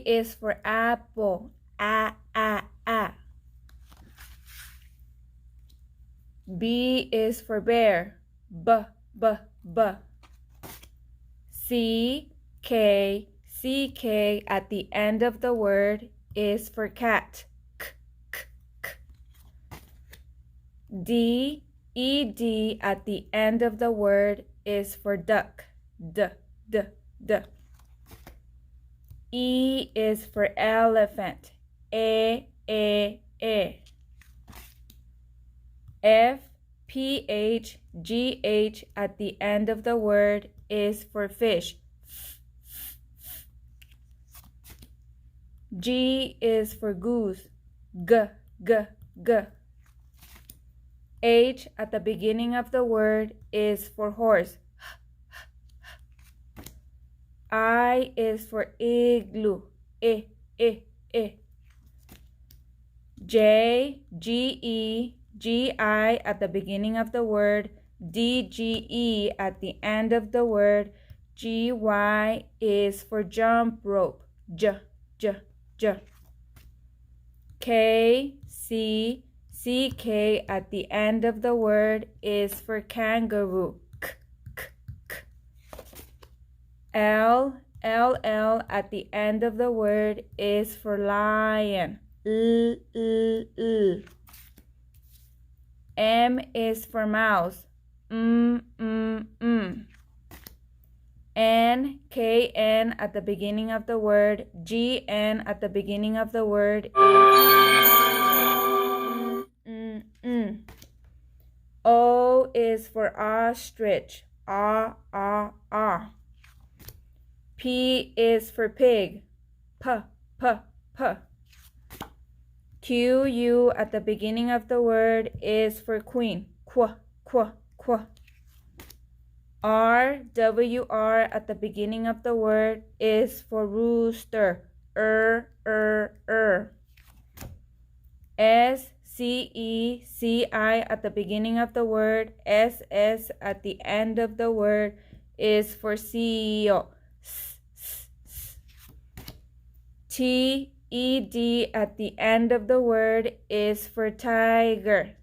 is for apple. A, A, A. B is for bear. B, B, B. C, K, CK at the end of the word is for cat. K, K, K. D, ED at the end of the word is for duck. D, D, D. E is for elephant. E, E, E. F, PH, GH at the end of the word is for fish. G is for goose. G, G, G. H at the beginning of the word is for horse. I is for igloo. I, I, I. J, GE, GI at the beginning of the word, DGE at the end of the word, GY is for jump rope. J, J, J. K, C, CK at the end of the word is for kangaroo. K, K, K. L, LL at the end of the word is for lion. L, L, L. M is for mouse. N, KN at the beginning of the word, GN at the beginning of the word is O is for ostrich. P is for pig. P, P, P. QU at the beginning of the word is for queen. Qu, Qu, Qu. RWR at the beginning of the word is for rooster. SCECI at the beginning of the word, SS at the end of the word is for CEO. TED at the end of the word is for tiger.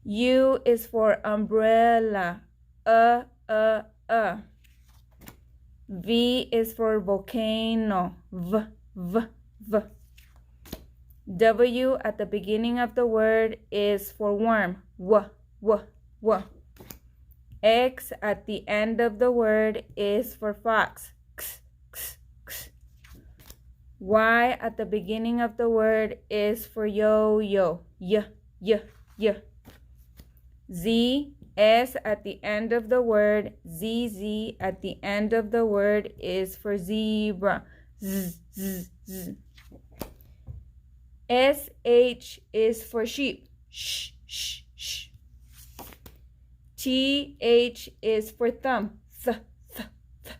U is for umbrella. V is for volcano. V, V, V. W at the beginning of the word is for worm. W, W, W. X at the end of the word is for fox. X, X, X. Y at the beginning of the word is for yo-yo. Y, Y, Y. Z, S at the end of the word, ZZ at the end of the word is for zebra. Z, Z, Z. SH is for sheep. Sh, sh, sh. TH is for thumb. Th, th, th.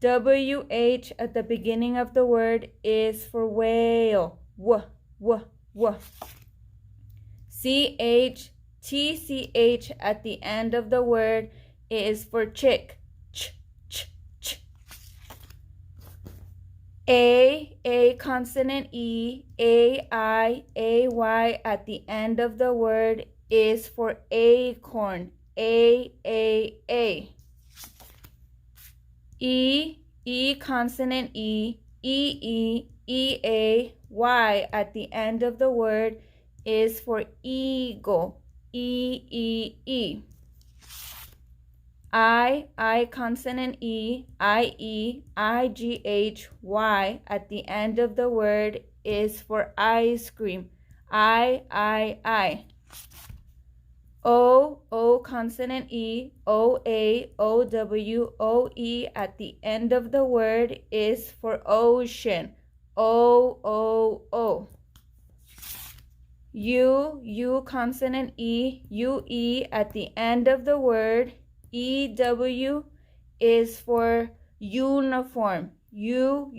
WH at the beginning of the word is for whale. W, W, W. TCH at the end of the word is for chick. Ch, ch, ch. A consonant E, AI, AY at the end of the word is for acorn. A. E consonant E, EA, Y at the end of the word is for eagle. E. I consonant E, IGH, Y at the end of the word is for ice cream. I. O consonant E, OA, OW, OE at the end of the word is for ocean. O. U consonant E, UE at the end of the word, EW is for uniform. U.